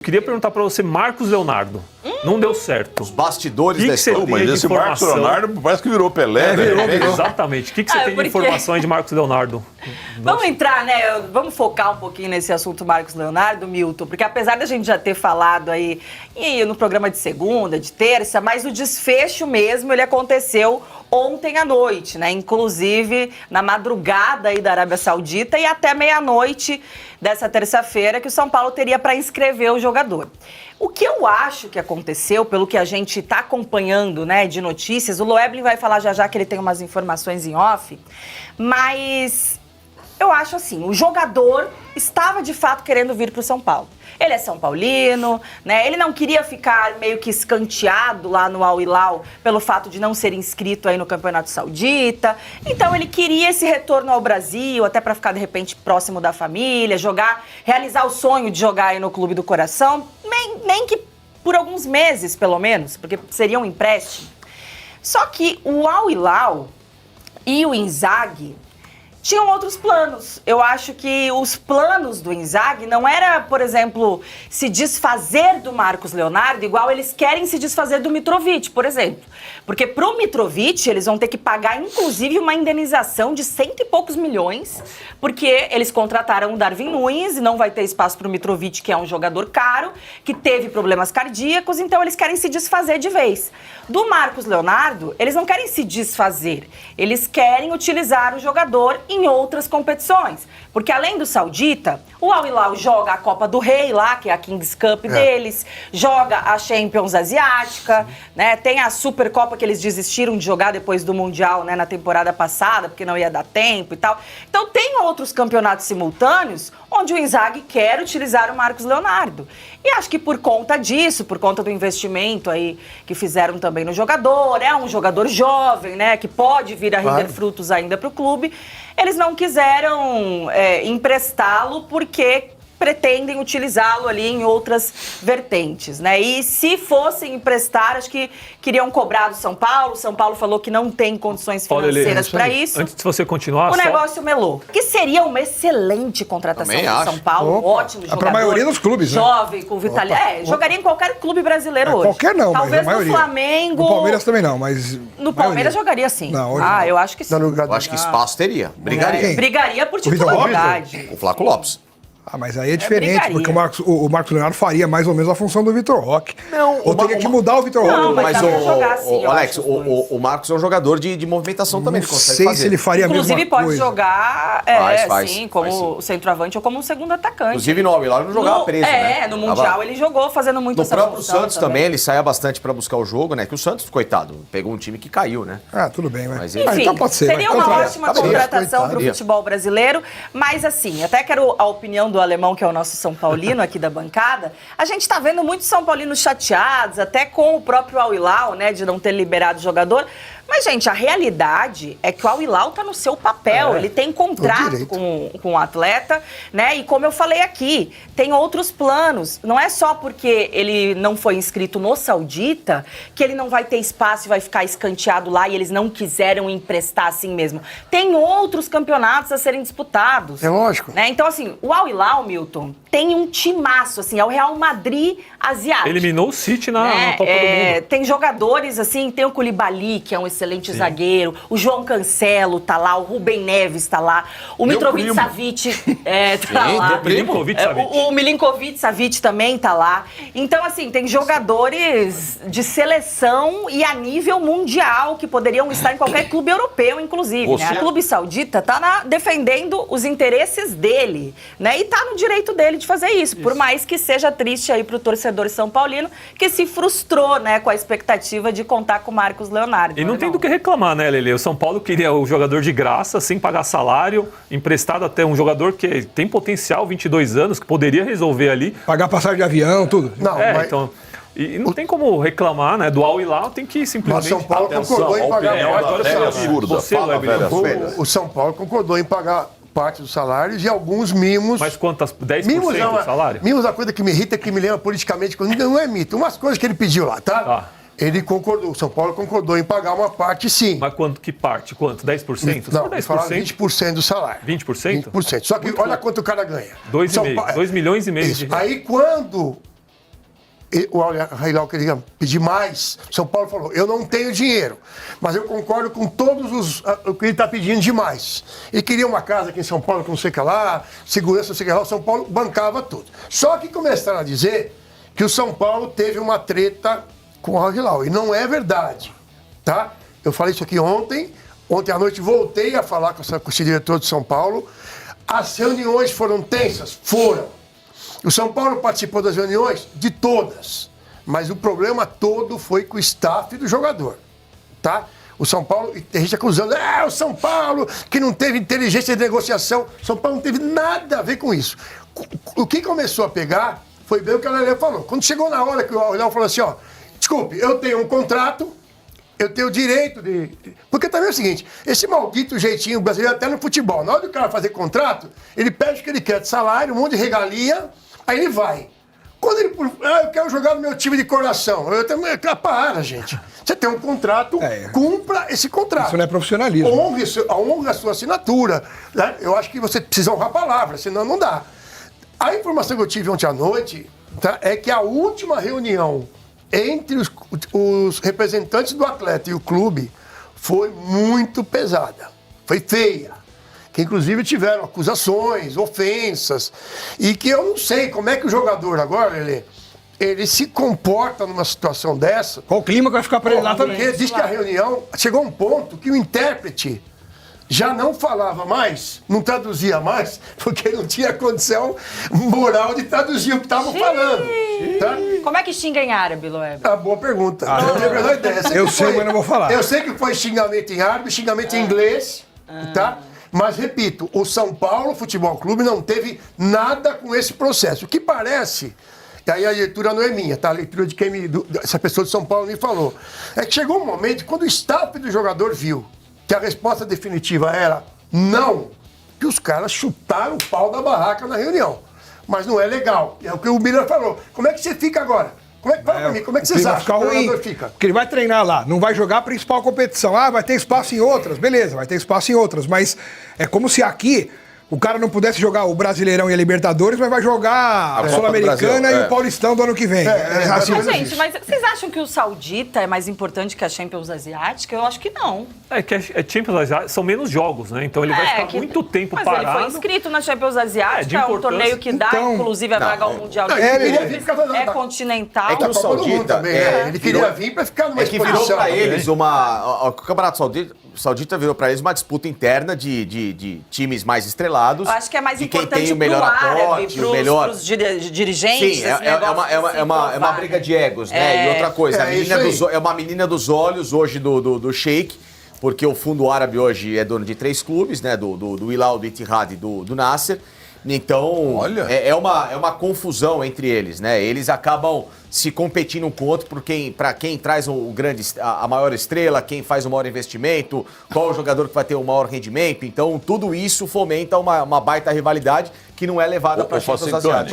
Queria perguntar para você, Marcos Leonardo. Não deu certo. Os bastidores da história. Mas esse Marcos Leonardo parece que virou Pelé, né? Exatamente. O que você tem de informações de Marcos Leonardo? Vamos entrar, né? Vamos focar um pouquinho nesse assunto Marcos Leonardo, Milton, porque apesar da gente já ter falado aí no programa de segunda, de terça, mas o desfecho mesmo, ele aconteceu ontem à noite, né? Inclusive na madrugada aí da Arábia Saudita e até meia-noite dessa terça-feira que o São Paulo teria para inscrever o jogador. O que eu acho que aconteceu, pelo que a gente está acompanhando, né, de notícias, o Loeblin vai falar já que ele tem umas informações em off, mas eu acho assim, o jogador estava de fato querendo vir para o São Paulo. Ele é São Paulino, né? Ele não queria ficar meio que escanteado lá no Al Hilal pelo fato de não ser inscrito aí no Campeonato Saudita. Então ele queria esse retorno ao Brasil, até para ficar de repente próximo da família, realizar o sonho de jogar aí no Clube do Coração, nem que por alguns meses pelo menos, porque seria um empréstimo. Só que o Al Hilal e o Inzaghi tinham outros planos. Eu acho que os planos do Inzaghi não era, por exemplo, se desfazer do Marcos Leonardo igual eles querem se desfazer do Mitrovic, por exemplo. Porque pro Mitrovic eles vão ter que pagar, inclusive, uma indenização de 100 e poucos milhões, porque eles contrataram o Darwin Núñez e não vai ter espaço pro Mitrovic, que é um jogador caro, que teve problemas cardíacos, então eles querem se desfazer de vez. Do Marcos Leonardo, eles não querem se desfazer, eles querem utilizar o jogador em outras competições. Porque além do Saudita, o Al Hilal joga a Copa do Rei lá, que é a Kings Cup deles, joga a Champions Asiática, né? Tem a Supercopa que eles desistiram de jogar depois do Mundial, né, na temporada passada, porque não ia dar tempo e tal. Então tem outros campeonatos simultâneos onde o Inzaghi quer utilizar o Marcos Leonardo. E acho que por conta disso, por conta do investimento aí que fizeram também no jogador, é um jogador jovem, né, que pode vir a render frutos ainda para o clube, eles não quiseram emprestá-lo porque pretendem utilizá-lo ali em outras vertentes, né? E se fossem emprestar, acho que queriam cobrar do São Paulo. O São Paulo falou que não tem condições financeiras para isso. Antes de você continuar, o negócio melou. Que seria uma excelente contratação do São Paulo. Ótimo jogador. Para a maioria dos clubes, né? Jovem, com vitalidade. Jogaria em qualquer clube brasileiro hoje. Qualquer não, talvez mas no Flamengo. No Palmeiras também não, mas... No Palmeiras jogaria sim. Não, eu acho que sim. Eu acho que espaço teria. Brigaria. Brigaria por titularidade. O Flávio Lopes. Mas aí é diferente, porque o Marcos Leonardo faria mais ou menos a função do Vitor Roque. Ou teria que mudar o Vitor Roque. Não, mas jogar assim, Alex, o Marcos é um jogador de movimentação também. Ele consegue sei fazer. Se ele faria inclusive, a mesma coisa. Inclusive pode jogar faz, como centroavante ou como um segundo atacante. Inclusive no Al Hilal ele não jogava preso, né? No Mundial ele jogou fazendo muito essa função. No próprio Santos também, ele saia bastante pra buscar o jogo, né? Que o Santos, coitado, pegou um time que caiu, né? Tudo bem, mas enfim, então pode ser. Seria uma ótima contratação pro futebol brasileiro, mas assim, até quero a opinião do alemão, que é o nosso São Paulino aqui da bancada. A gente tá vendo muitos São Paulinos chateados, até com o próprio Al Hilal, né, de não ter liberado o jogador. Mas, gente, a realidade é que o Al Hilal tá no seu papel, ele tem contrato com o atleta, né? E como eu falei aqui, tem outros planos. Não é só porque ele não foi inscrito no Saudita que ele não vai ter espaço e vai ficar escanteado lá e eles não quiseram emprestar assim mesmo. Tem outros campeonatos a serem disputados. É lógico. Né? Então, assim, o Al Hilal, Milton, tem um timaço, assim, é o Real Madrid asiático. Eliminou o City na Copa do Mundo. Tem jogadores, assim, tem o Koulibaly, que é um excelente zagueiro, o João Cancelo tá lá, o Rubem Neves tá lá, o Mitrovic Savic tá lá. O Milinkovic Savic também tá lá. Então, assim, tem jogadores de seleção e a nível mundial que poderiam estar em qualquer clube europeu, inclusive. Né? O clube saudita tá defendendo os interesses dele, né? E tá no direito dele de fazer isso, por mais que seja triste aí pro torcedor são paulino, que se frustrou, né, com a expectativa de contar com o Marcos Leonardo. E não tem do que reclamar, né, Lelê? O São Paulo queria o jogador de graça, sem pagar salário, emprestado até um jogador que tem potencial, 22 anos, que poderia resolver ali. Pagar passagem de avião, tudo. Não, mas... então... E não tem como reclamar, né? Do Al Hilal tem que simplesmente... Mas São Paulo concordou em pagar... O São Paulo concordou em pagar parte dos salários e alguns mimos. Mas quantas? 10% do salário? Mimos, a coisa que me irrita, que me lembra politicamente, não é mito, umas coisas que ele pediu lá, tá? Ele concordou, o São Paulo concordou em pagar uma parte, sim. Mas que parte? Quanto? 10%? Não, 20% do salário. 20%? 20%. Só que olha quanto o cara ganha. 2 milhões e meio. Aí quando o Al-Hilal queria pedir mais. São Paulo falou, eu não tenho dinheiro, mas eu concordo com todos o que ele está pedindo demais. E queria uma casa aqui em São Paulo, com não sei o que lá, segurança, não sei o que lá, o São Paulo bancava tudo. Só que começaram a dizer que o São Paulo teve uma treta com o Al-Hilal, e não é verdade, tá? Eu falei isso aqui ontem à noite voltei a falar com esse diretor de São Paulo. As reuniões foram tensas? Foram. O São Paulo participou das reuniões? De todas. Mas o problema todo foi com o staff do jogador, tá? O São Paulo, e tem gente acusando, o São Paulo que não teve inteligência de negociação. O São Paulo não teve nada a ver com isso. O que começou a pegar foi bem o que a Lelê falou. Quando chegou na hora que o Léo falou assim, desculpe, eu tenho um contrato, eu tenho o direito de... Porque também é o seguinte, esse maldito jeitinho brasileiro, até no futebol, na hora do cara fazer contrato, ele pede o que ele quer de salário, um monte de regalia, aí ele vai. Quando ele... eu quero jogar no meu time de coração. Eu também... Para, gente. Você tem um contrato, cumpra esse contrato. Isso não é profissionalismo. Honre a sua assinatura. Né? Eu acho que você precisa honrar a palavra, senão não dá. A informação que eu tive ontem à noite, tá, é que a última reunião entre os representantes do atleta e o clube foi muito pesada, foi feia, que inclusive tiveram acusações, ofensas, e que eu não sei como é que o jogador agora, ele se comporta numa situação dessa. Qual o clima que vai ficar para ele lá também? Porque diz que a reunião chegou a um ponto que o intérprete já não falava mais, não traduzia mais, porque não tinha condição moral de traduzir o que estavam falando. Tá? Como é que xinga em árabe, Loeb? Boa pergunta. Eu tenho a menor ideia. Eu sei, mas não vou falar. Eu sei que foi xingamento em árabe, xingamento em inglês, tá? Mas, repito, o São Paulo Futebol Clube não teve nada com esse processo. O que parece, e aí a leitura não é minha, tá? A leitura de quem essa pessoa de São Paulo me falou, é que chegou um momento, quando o staff do jogador viu que a resposta definitiva era não, que os caras chutaram o pau da barraca na reunião. Mas não é legal. É o que o Miller falou. Como é que você fica agora? Como é que fala pra mim? Como é que vocês acham que o jogador fica? Porque ele vai treinar lá, não vai jogar a principal competição. Vai ter espaço em outras, beleza, vai ter espaço em outras, mas é como se aqui o cara não pudesse jogar o Brasileirão e a Libertadores, mas vai jogar a Sul-Americana e o Paulistão do ano que vem. Assim, gente, mas vocês acham que o Saudita é mais importante que a Champions Asiática? Eu acho que não. É que a Champions Asiática são menos jogos, né? Então ele vai ficar muito tempo parado. Mas ele foi inscrito na Champions Asiática, é um torneio que dá, inclusive, a vaga ao Mundial de Clubes. É continental. É que o Saudita também. Ele queria vir para ficar numa exposição. É que virou para eles o Campeonato Saudita virou para eles uma disputa interna de times mais estrelados. Eu acho que é mais importante pro árabe, pros dirigentes. Sim, é uma briga de egos, né? E outra coisa, é uma menina dos olhos hoje do Sheik, porque o fundo árabe hoje é dono de 3 clubes, né? Do Hilal, do Ittihad e do Nasser. Então, é uma confusão entre eles, né? Eles acabam se competindo um com o outro para quem traz a maior estrela, quem faz o maior investimento, qual o jogador que vai ter o maior rendimento. Então, tudo isso fomenta uma baita rivalidade que não é levada para a Champions Asiática.